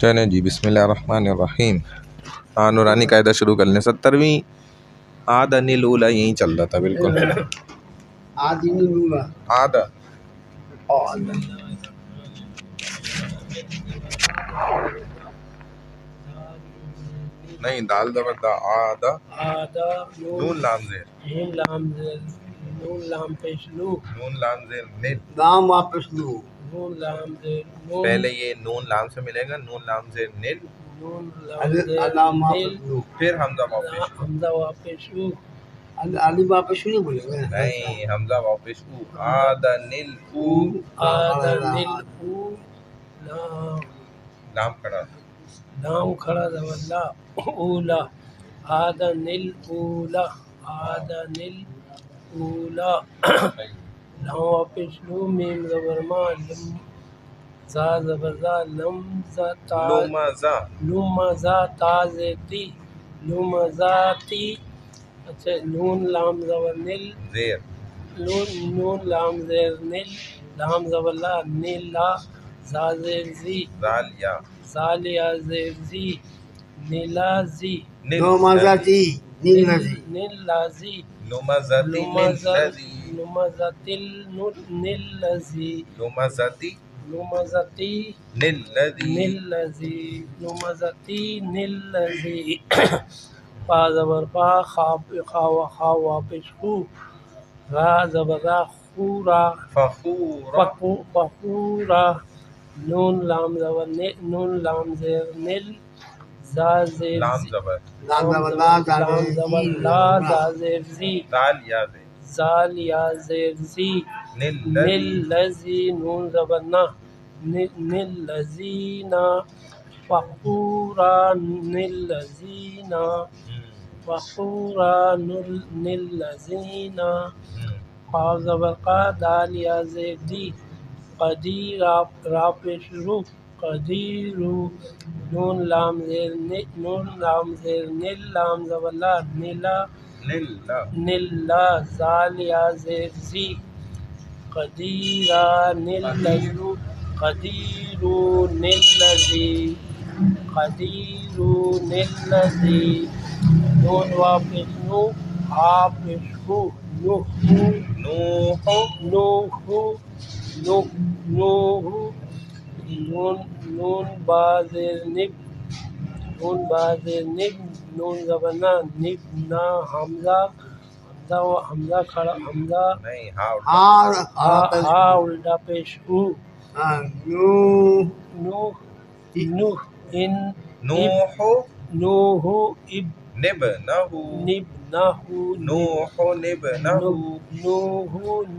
چلیں جی، بسم اللہ الرحمن الرحیم. ہاں نورانی قاعدہ شروع کر لیں. 70ویں آدن الاولا یہیں چل رہا تھا. بالکل آدھا نہیں، دال زبر دا آدھا، نون لام زیر، نون لام پیش لو، نون لام زیر نل، لام واپس لو، نون لام زیر نون، پہلے یہ نون لام سے ملے گا، نون لام زیر نل، نون لام زیر نل، پھر حمزہ واپس، حمزہ واپس لو، علی واپس نہیں بولے گا، نہیں حمزہ واپس او، آدن الاو، آدن الاو، لام کھڑا، لام کھڑا زبر لا، اولا، آدن الاولا، آدن الاولا، لام واپس لو، میم زبر ما، لم، زا زبر زا، لم زا تا، لمزہ، لمزا تا زیتی، لمزاتی. اچھا نون لام زبر نل، زیر، نون لام زیر نل، لام زبر لا، نیلا، زا زیر زی، زالیا، زالیا زیر زی، نیلازی، نمزتی، نیلازی، نیلازی، نمزتی نلذی، نمزتل نیلازی، نمزتی نمزتی نلذی، نیلازی، نمزتی نیلازی. پا زبر پا، خا واپس خو، را زبر را، خورا، فخورا، فخورا، نون لام زبر نون لام زیر نل، زا زیر لام زی، زبر، لام زبر لا، زا زیر زی، زالیا زیر، زال یا زیر زی، نلذی، لذی، نون زبر نا، نلذینا، فخورا نلذینا، فخورا نلذینا. قاف زبر قا، دال یا زیر دی، قدیر، را پیش رو، قدیرو، نون لام زیر نون لام زیر نل، لام زبر لا، نلا، نلا، نلا، زال یا زیر زی، قدیرا نلذو، قدیرو نلذی، قدیرو نلذی. نون واپس نو، حافظ ہو، نوح، نوح، نوح، نوح، نوح. نون با زیر نب، نون با زیر نب، نون زبر نا، نب نا، حمزہ، حمزہ کھڑا، حمزہ نہیں ہا الٹا پیش ہو، نوح، نوح، ان، نوح نوح، اب، نبنہ، نبنہ، نوح نبنہ، نوح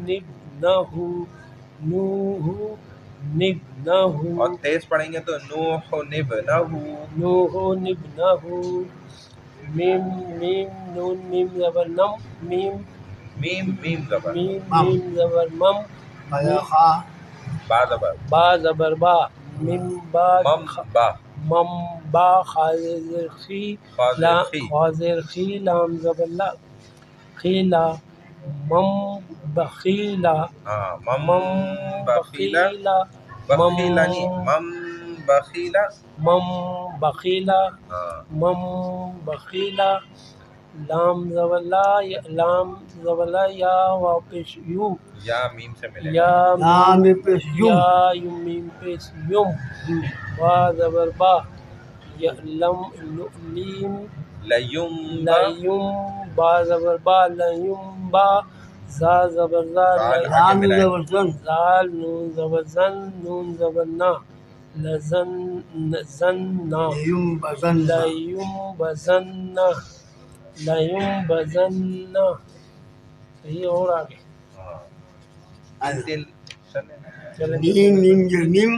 نبنہ، نوح نبنہ، اور تیز پڑھیں گے تو نوح نبنہ، نوح نبنہ. میم میم نون میم زبر نم، میم، میم میم زبر، میم میم زبر مم، با زبر، با زبر با، مم با، مم با، مم با، خازر خی، خازر خی، خازر خی، لام زبر لا، خیلا، مم بخیلا، ہاں مم بخیلا، بخیلا، بخیلا نہیں، مم بخیلا، مم بخیلا، ہاں، مم بخیلا. لام زبر لا، لام زبر لا، یا واپس یو، یا میم سے ملے گا، یا میم پیش یم. با زبر با، لم، لیم، لیم با، لیم، با زبر با، لیم با، زا زبر زا، زال، نون زبر زن، نون زبر نا، لزن، زننا، لیم بزننا، لیم بزننا. صحیح اور آگے میم میم میم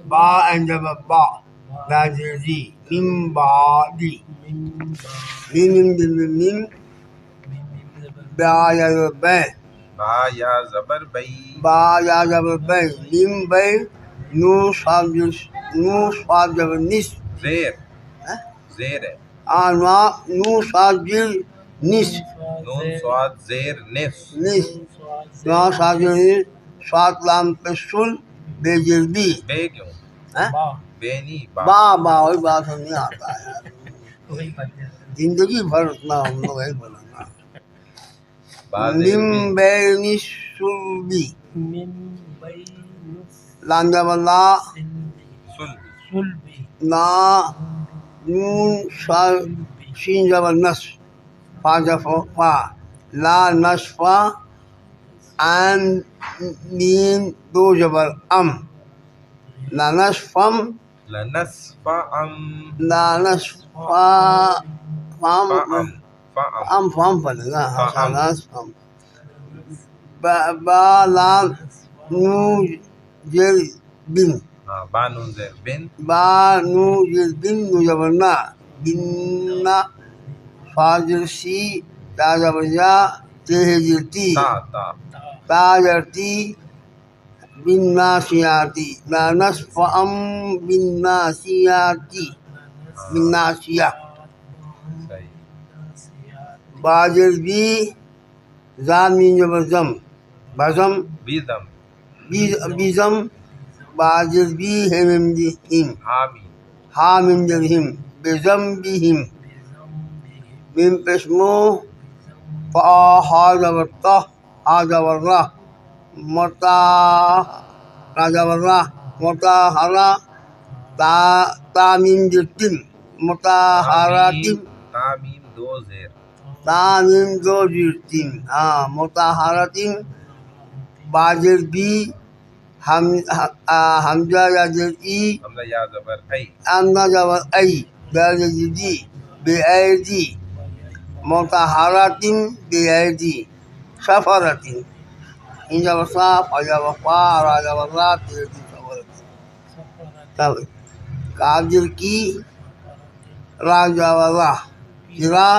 با انجب با لازی میم بعدی میم میم با یا بے با یا زبر بئی، با یا زبر بے میم بے نو صاد زبر نس زیر، زیر ہے، آنوا نو صاد جل نس نون سواد زیر نس، نس نو صاد جل نس صاد لام پسل بے جلبی بے کیوں، با، بینی با با وہی بات سمجھ نہیں آتا ہے یار. زندگی بھر اتنا ہم لوگ وہی بولنا. با زیر من بین بین السلبی من بین لام جب اللہ سلبی الصلب نا نون شین جب نصف فا جب فا لا نصفا عین میم دو جبر ام لا نصفم لنصف ام لا نصفا فام فام فام فام پڑے گا. فام. نصفم با لام نون جل بن ہاں با نون زیر بن با نو جل بن نو جبر نا بننا فاجر سی تا جبر یا تے جلتی تا تا تا جرتی بن ناسیاتی لا نصف ام بن ناسیاتی بن ناسیہ صحیح باجر بھی زامین جبر زم بزم بیدم بیزم باجر بھی ہم ہم حامی حامم جرہم بزم بہم من پسمو فا ہا جبر تہ ہا جبر راہ متا را جبر راہ متاہرہ تامیم جتن متاہراتم تعمیم دو زیر تامیم دو جتن ہاں متاہراتم باجر بھی حمزہ یا جرئی حمزہ یا زبر ای اندہ جبر ای در جدی بے ایدی متحراتن بے ایدی سفراتن ان جبر صاف جبر فا را جبر را تیردی سفراتن قادر کی را جبر را کرا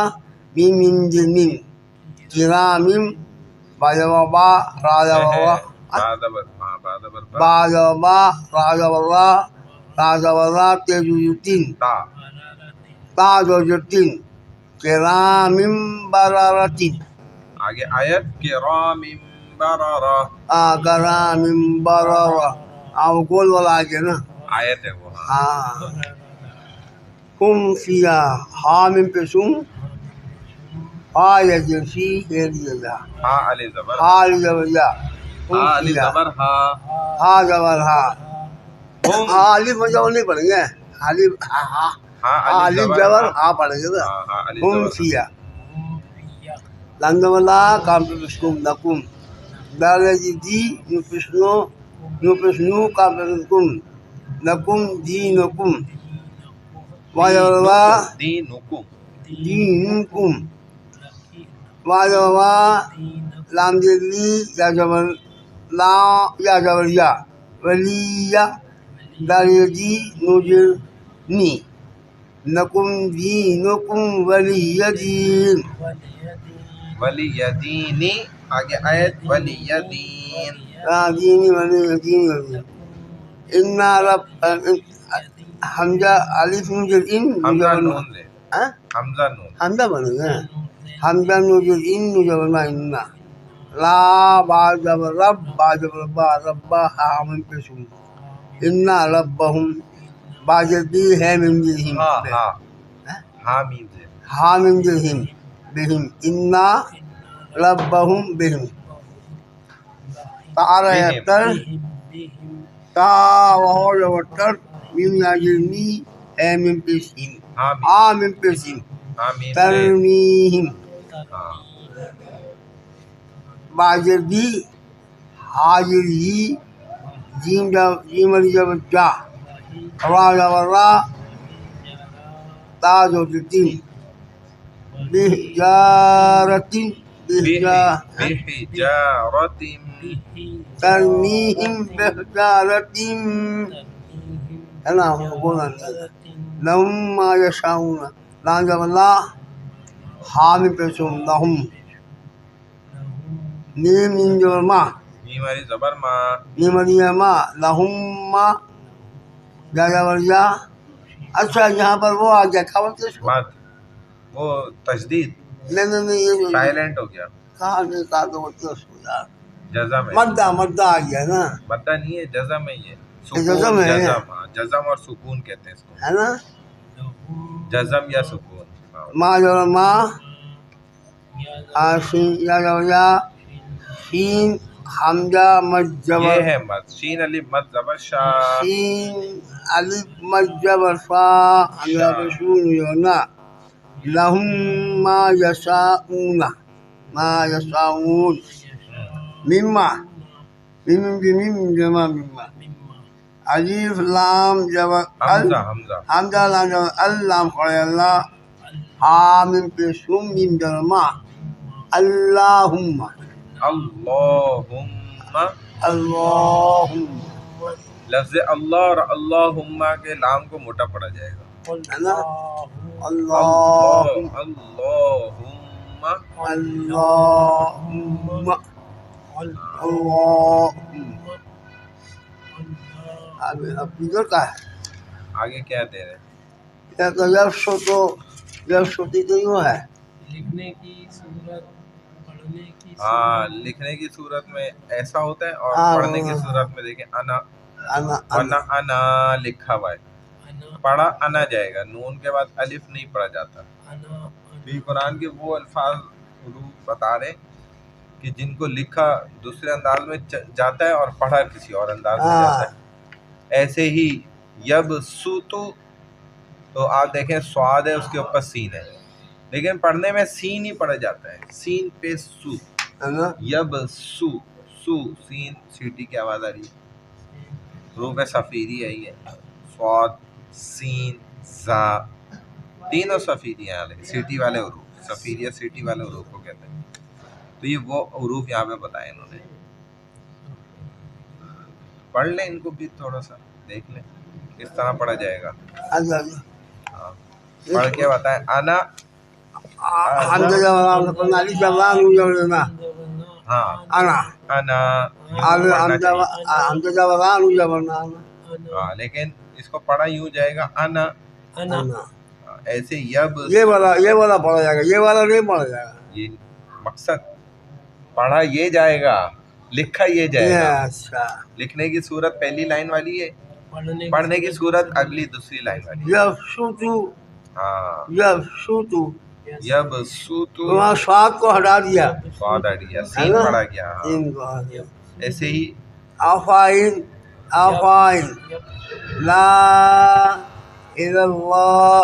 میم میم جل میم کرا میم با جبر با را جبر را با زبر ہاں با زبر با با جبر با را جبر را جبر را تیردی تا تا جو جتن کرام برارتن آگے آیت کرام بررہ کرام برارہ گول والا آگے نا آیت ہے وہ ہاں ہاں ہم فیا حامم پہ سم ہا یجر فی ہیر جلا ہاں علی زبر حال جبر یا ہم ہاں علی فیا زبر ہاں ہا جبر ہا ہم حالی مجھے نہیں پڑھیں گے حالی ہاں علی حالی زبر جبر ہاں ہا پڑھیں گے نا ہاں ہاں علی ہم زبر فیا لندہ والا کام پہ بسکم نکم دارجی دی نپسنو کام پہ بسکم نکم دینکم واجبا دینکم دینکم واجبا لام جلی یا جبر لا یا جبر یا ولی دارجی نوجر نی نکم دینکم ولی دین ولی دینی آگے آیت ولی دین دینی ولی دین انا رب حمزہ الف نوجر ان حمزہ نون دے ہاں حمزہ نون حمزہ بنے گا حمزہ نوجر ان نوجر ما انا لا با جبر رب با جبر با ربا حامن پسم انا ربهم با جبی ہے من جہم ہاں ہاں حامیم دے ہا من جہم بہم انا ربهم بہم تعالیتر تا وہو جوتر میم یاجرنی ہے من پسم حامیم آ من پسم حامیم دے ترمیہم ہاں باجر بھی حاجر ہی جیم علی جب جا را جبر را تا جو تین بحجارتن بحجارت ترمیہم بحجارتن ہے نا بولا لہم ما یشاؤون لام جب اللہ حامم پیسوم لہم میم من جبر ما میم علی زبر ما میم علی ما لہم ما یا جبر یا. اچھا یہاں پر وہ آ گیا خبر کس کو مد وہ تشدید نہیں یہ سائلنٹ ہو گیا کہاں نہیں کہا تو بولتے اس کو یار جزم ہے مدہ آ گیا نا مدہ نہیں ہے جزم ہے یہ سکون جزم، ہاں جزم اور سکون کہتے ہیں اس کو، ہے نا. جزم یا سکون. ما جو ما آسین یا جو یا سین حمزہ مد زبر، یہ ہے مد، شین الف مد زبر شا. سین الف مد زبر فا حمزہ رسول جو نا. لہم ما یشاؤون، ما یشاؤون. مما میم میم جمع مما. الف لام جبر حمزہ حمزہ حمزہ لام جبر اللام خڑے اللہ. حامیم پہ سم میم جبر ما. اللہم اللہم. اللہم لفظ اللہ اور اللہم کے لام کو موٹا پڑا جائے گا. ہے نا. اللہم اللہم. اللہم اللہم. اب ادھر کا ہے آگے کیا دے رہے ہیں؟ کیا کہ لفظ تو لفظ ہوتی تو یوں ہے. لکھنے کی صورت، پڑھنے کی ہاں لکھنے کی صورت میں ایسا ہوتا ہے، اور ہاں، پڑھنے کی صورت میں دیکھیں انا، انا ورنہ انا لکھا ہوا ہے، انا پڑھا انا جائے گا، نون کے بعد الف نہیں پڑھا جاتا. انا بھی قرآن کے وہ الفاظ حروف بتا رہے کہ جن کو لکھا دوسرے انداز میں جاتا ہے اور پڑھا کسی اور انداز میں جاتا ہے. ایسے ہی یب سوتو، تو آپ دیکھیں سواد ہے اس کے اوپر سین ہے، لیکن پڑھنے میں سین ہی پڑھا جاتا ہے، سین پہ سو. ہے نا. یب سو، سو سین سیٹی کی آواز آ رہی ہے، حروف صفیری ہے یہ، سواد سین زا، تینوں صفیری ہیں، سیٹی والے حروف، صفیری سیٹی والے حروف کو کہتے ہیں. تو یہ وہ حروف یہاں پہ بتائے انہوں نے. پڑھ لیں ان کو بھی، تھوڑا سا دیکھ لیں کس طرح پڑھا جائے گا. اچھا ہاں پڑھ کے بتائیں. انا حمزہ جواب کرنا علی جواب جو نا. ہاں انا انا حمزہ جواب جو نا. ہاں لیکن اس کو پڑھا یوں جائے گا انا. انا ہاں، ایسے یب یہ والا پڑھا جائے گا، یہ والا نہیں پڑھا جائے گا. یہ مقصد پڑھا یہ جائے گا، لکھا یہ جائے یہ گا. اچھا. لکھنے کی صورت پہلی لائن والی ہے، پڑھنے پڑھنے کی صورت اگلی دوسری لائن والی ہے. یبسطو ہاں یبسطو یب سوتو، وہاں سواد کو ہٹا دیا سواد اڑیا، ہے سین نا. پڑھا گیا. ہاں تین کو ہٹا دیا. ایسے ہی آفائن آفائن لا الى اللہ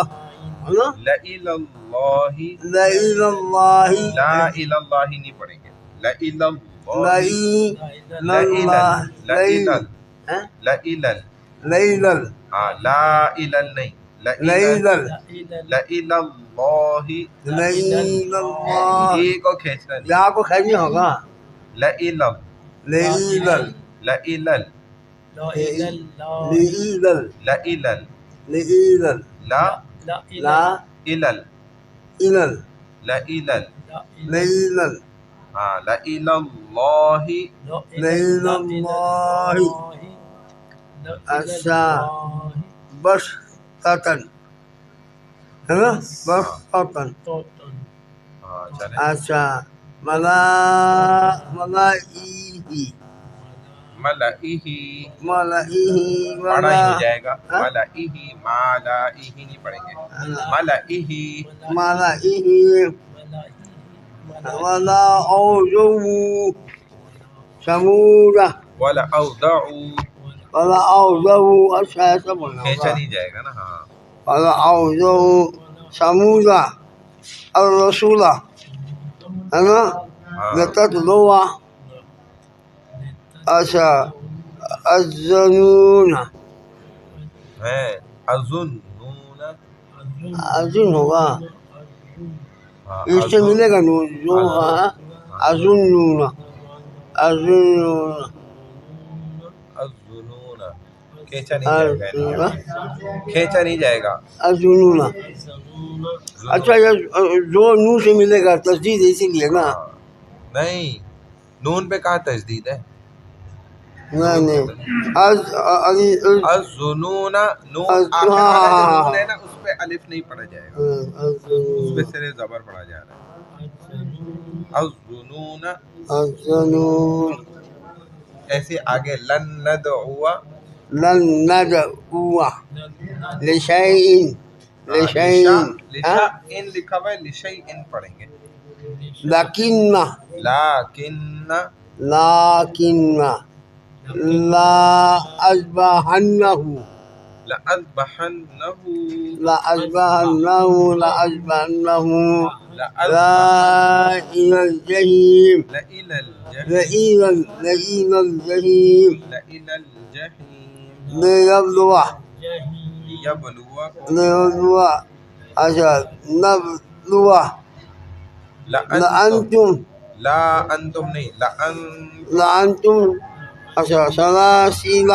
ہے نا. لَإِلَى اللَّهِ، لا الى اللہ لا إلى الله نہیں پڑھیں گے، لَإِلَى لا اللَّهِ، اللہ لَإِلَى لَإِلَى لیل ہاں لا إلى نہیں، لیل لَإِلَى اللَّهِ، لیل اللہ. ای کو کھینچنا نہیں، یا کو خیلی ہوگا. لَإِلَى لیل لَإِلَى لیل لَإِلَى لیل لا لا إلى الل لَإِلَى لیل ہاں لَإِلَى اللَّهِ. لیل اللہ. اچھا بس قطن ہے نا. بس قطن. ہاں چلیں. اچھا ملائیہی مَلَئِهِ ملائیہی پڑھا ہی ہو جائے گا، مَلَئِهِ مَلَئِهِ نہیں پڑھیں گے، مَلَئِهِ ملائیہی ولا اوجو سمودہ وَلَا أَوْضَعُوا. ولا اوجو. اچھا ایسا بولنا کھینچا ہوگا. نہیں جائے گا نا. ہاں ولا اوجو سمودہ الرسولہ ہے نا. لتتلوا. اچھا الظنون ہے أَظُنُّونَ. ازن ہوگا، ہاں اس سے ملے گا نون جو ہے. ازنون ازنون الظُّنُونَ کھینچا نہیں جائے گا، کھینچا نہیں جائے گا. ازنون. اچھا یہ جو نون سے ملے گا تسدید اسی لیے نا. ہاں، نہیں نون پہ کہاں تشدید ہے؟ نہیں الظُّنُونَ نون آخر والا جو نون ہے نا اس پہ الف نہیں پڑھا جائے گا، اس پہ صرف زبر پڑھا جا رہا ہے. الظُّنُونَ الظنون ایسے آگے لن ندعو لن ندعو لشيء لشيء لشا ان لکھا ہوا ہے، لشیء ان پڑھیں گے، لیکن لیکن لا أذبحنه لأذبحنہ لا إلى الجحيم لإلى الجحيم ليبلوه نبلوه لأنتم سلاسل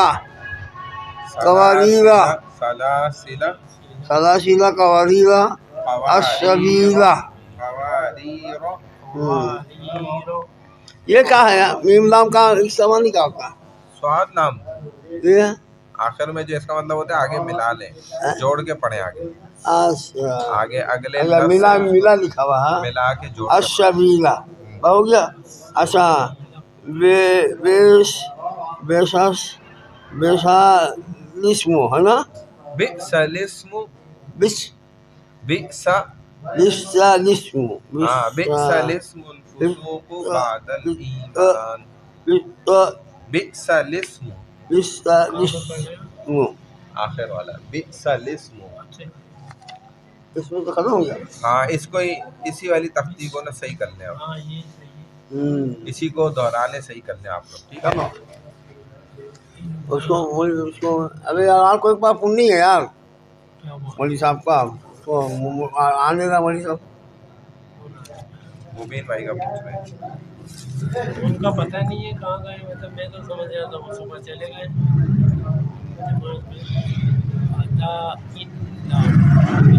قوارير السبيلة. یہ کیا ہے؟ میم لام کا استعمال نہیں کیا ہوتا؟ سواد نام یہ آخر میں جو اس کا مطلب ہوتا ہے آگے ملا لیں، جوڑ کے پڑھیں، آگے آگے اگلے ملا لکھا ہوا ہے، ملا کے جوڑ السبیلہ ہو گیا. اچھا بیسا لسمو ہے نا، بئس الاسم بئس لسمو بئس الاسم الفسوق بعد الایمان بئس الاسم آخر والا بئس الاسم. اس میں تو ختم ہو گیا. ہاں اس کو اسی والی تختی کو نا صحیح کر لیں آپ، اسی کو دہرانے صحیح کر لیں آپ لوگ، ٹھیک ہے؟ اس کو ابھی یار کوئی بات نہیں ہے یار مولوی صاحب کا، اس کو آنے کا مولوی صاحب مبین بھائی کا پوچھ رہے ہیں. ان کا پتہ نہیں ہے کہاں گئے، مطلب میں تو سمجھ رہا تھا وہ صبح چلے گئے جماعت میں.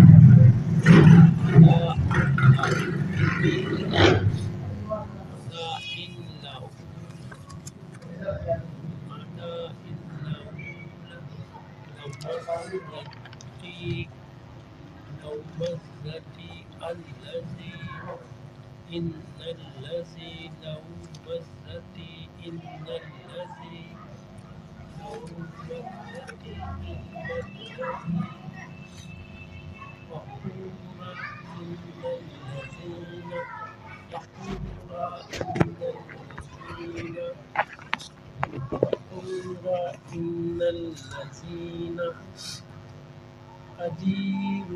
إن الذين قدير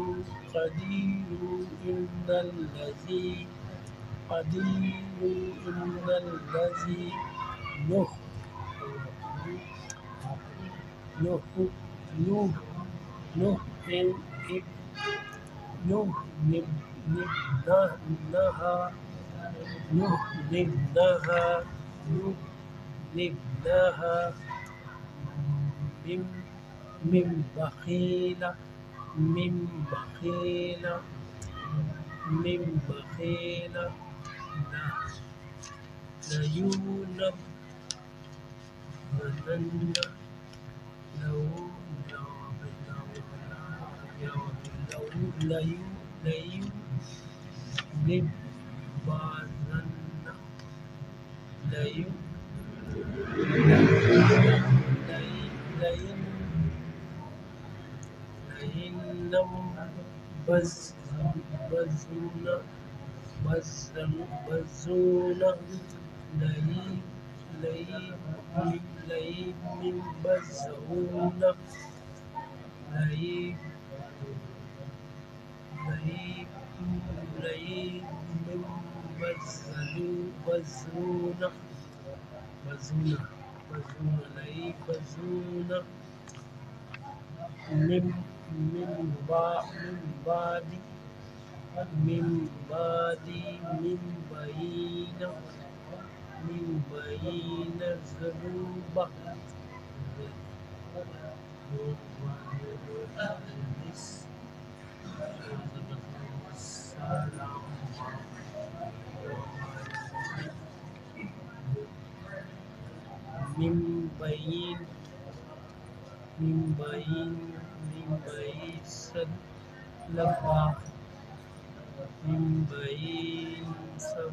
إن الذي نبناها من بخيل من بين الذنوب من بين سلبا من بين سلبا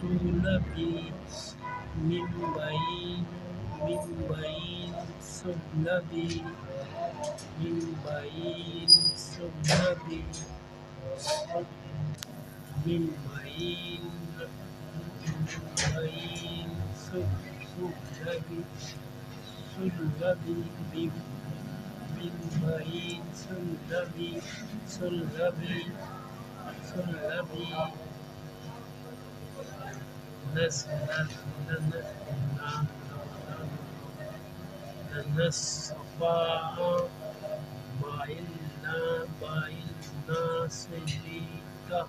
من بعيد سلبي من بعيد سلبي من بعيد سلبي سلبي من بعيد سلبي الصفاء بايلنا سبيتا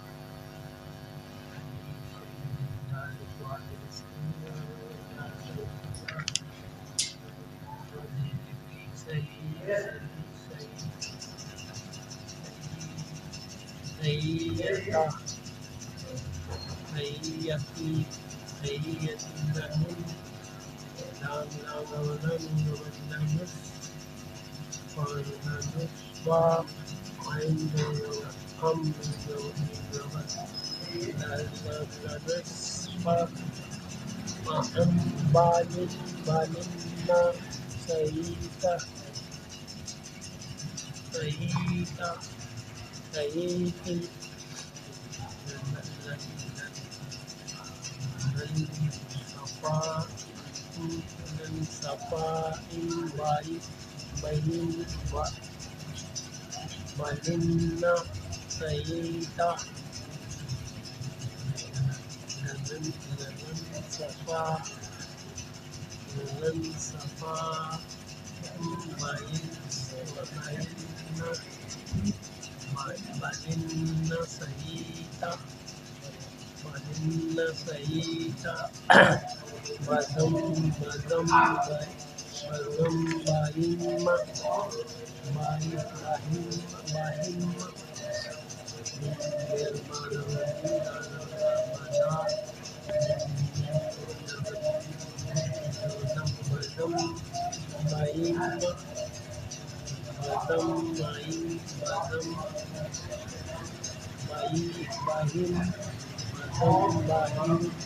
بالنا سيئتا صفاء بالنا سيئتا صفاء بالنا سيئتا بزم باهما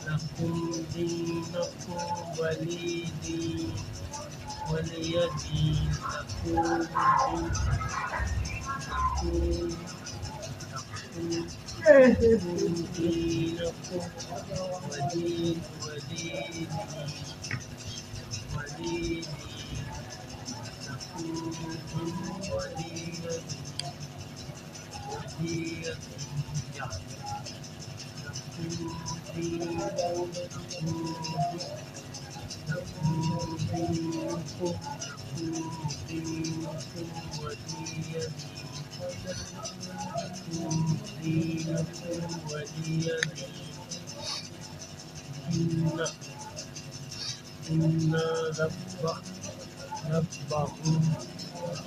لكم دينكم ولي دين ولي دين لكم دينكم ولي دين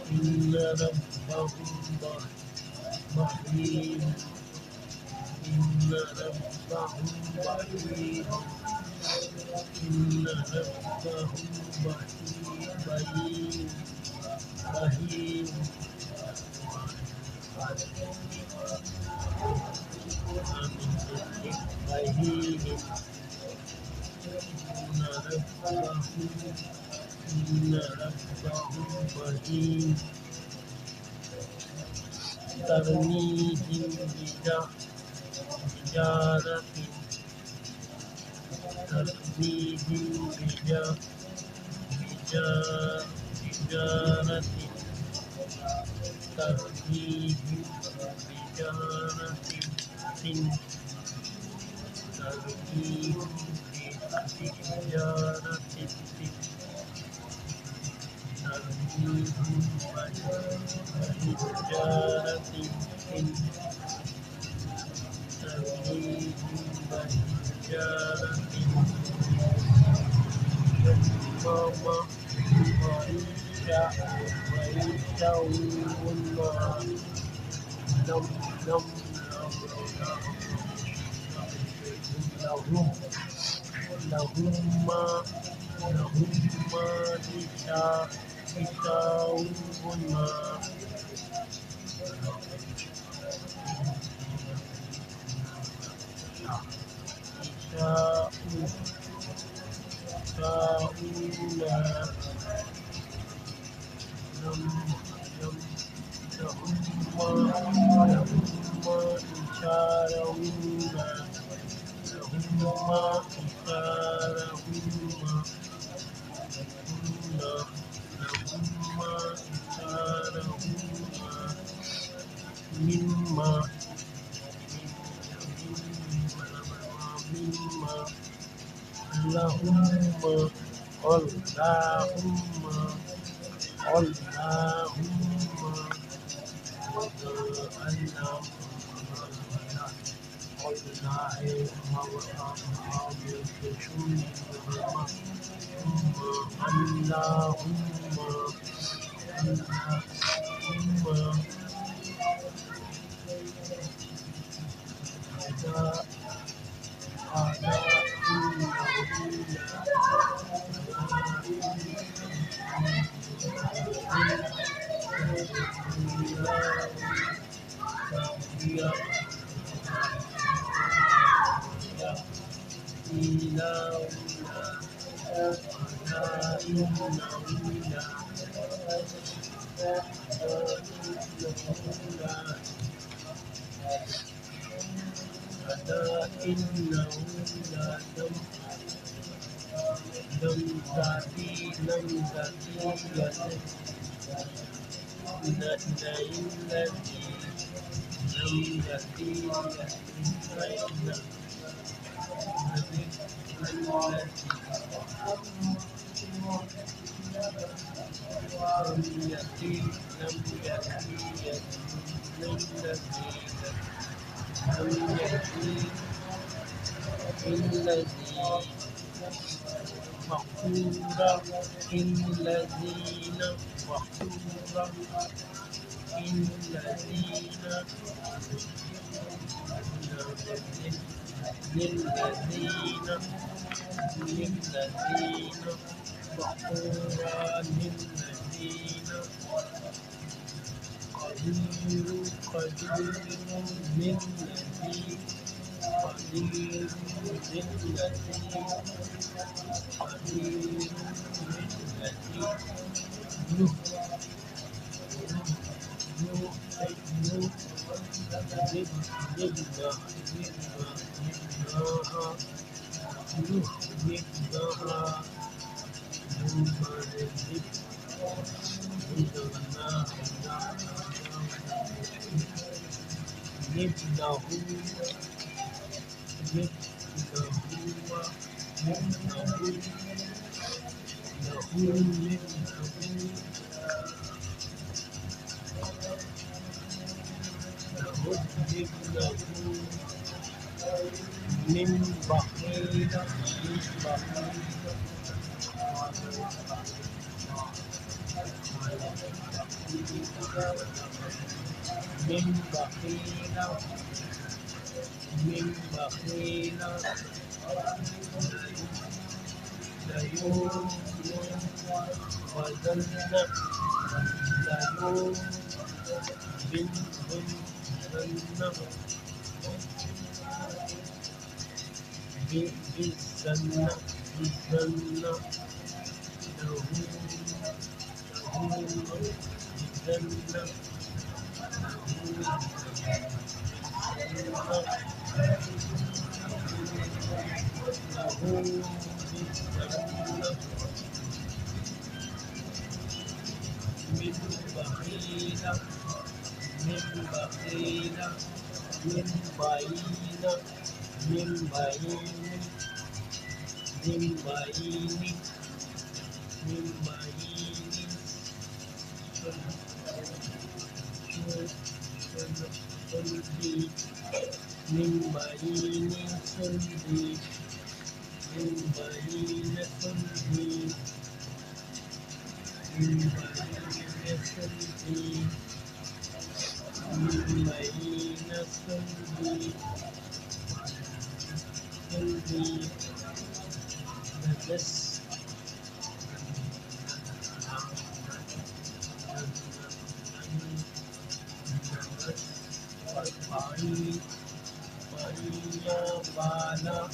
إن ربهم بهيم إن ربهم بهيم إن ربهم بهيم بهيم بهيم إن ربهم بهيم ترميهم بحجارة ترميهم بحجارة ترميهم بحجارة ترميهم بحجارة من بخیل لیوم وظن لیوم بالظن والا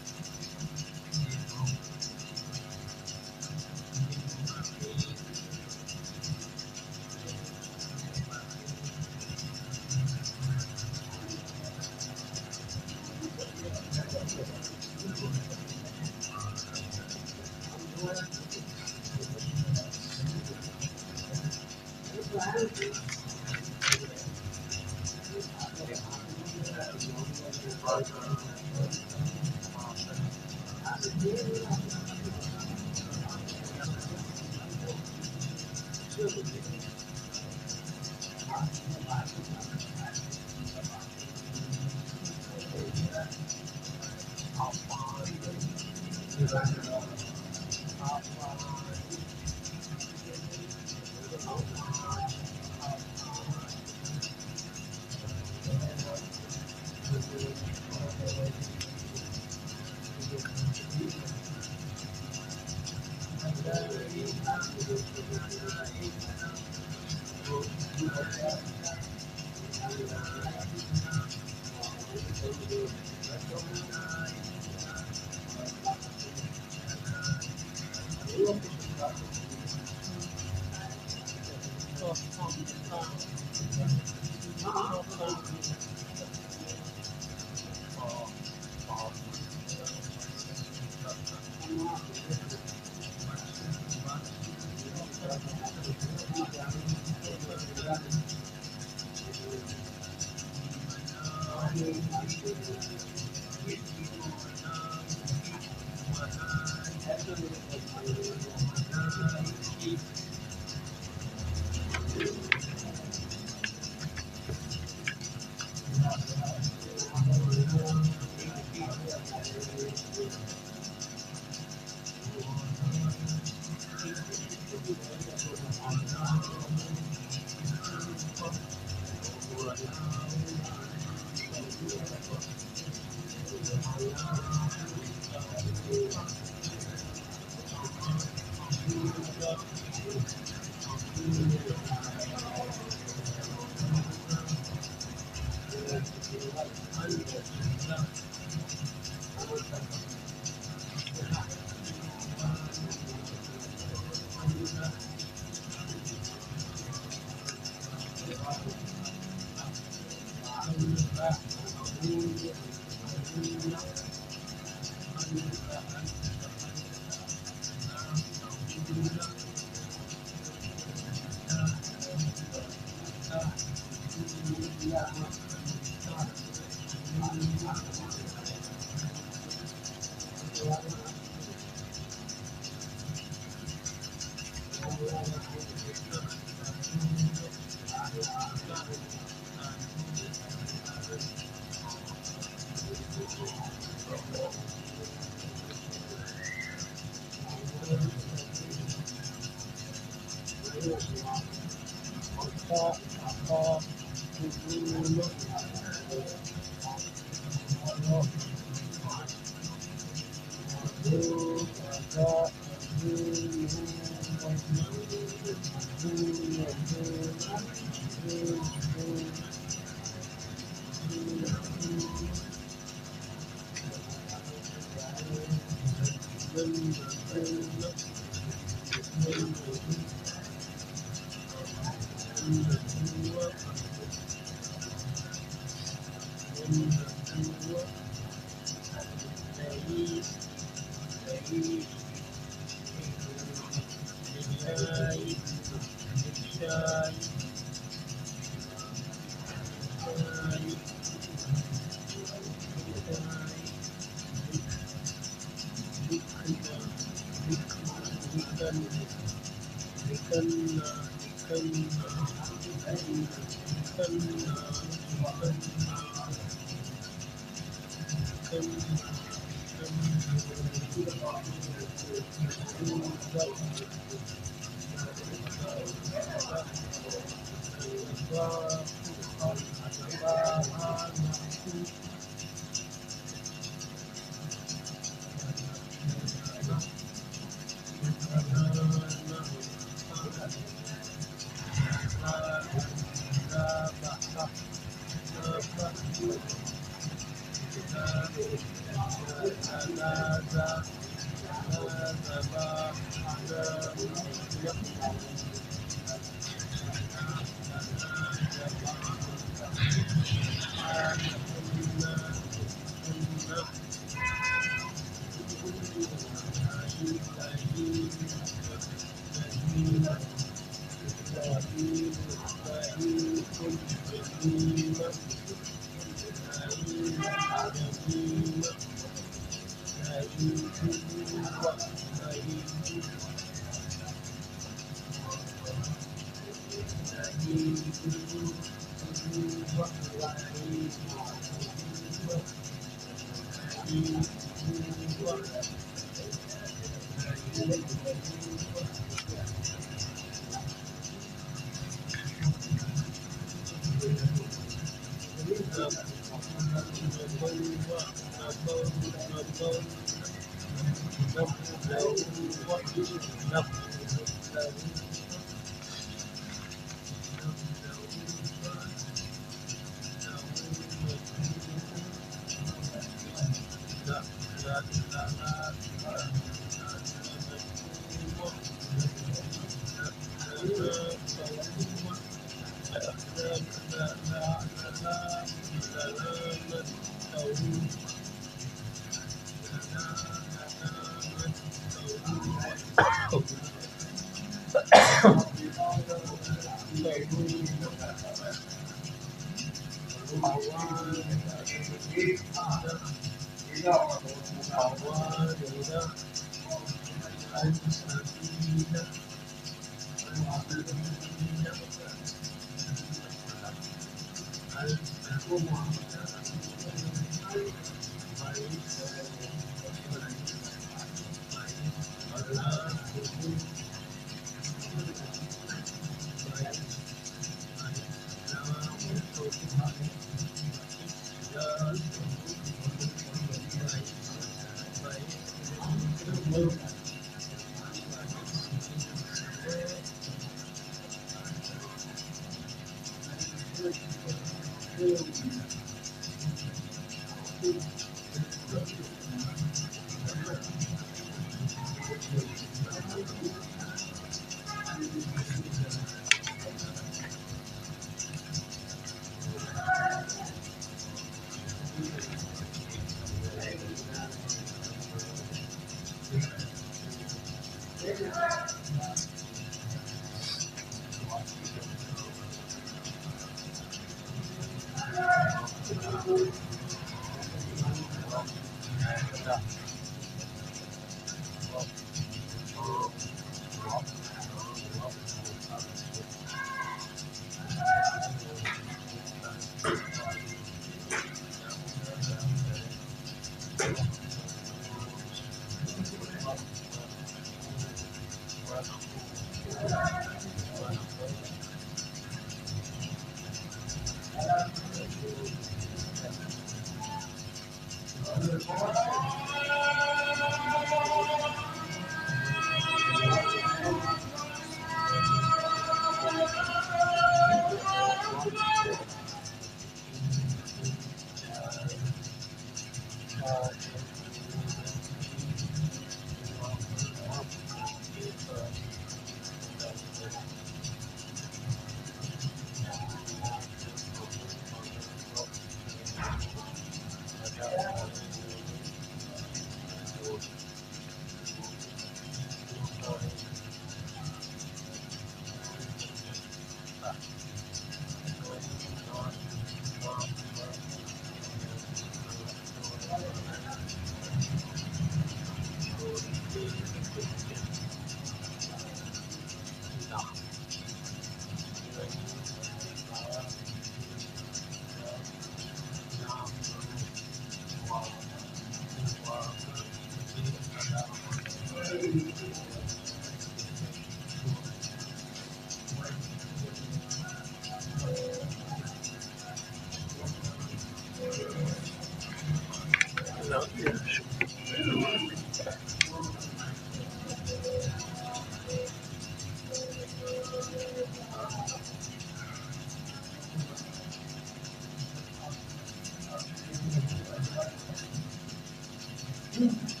Mm-hmm.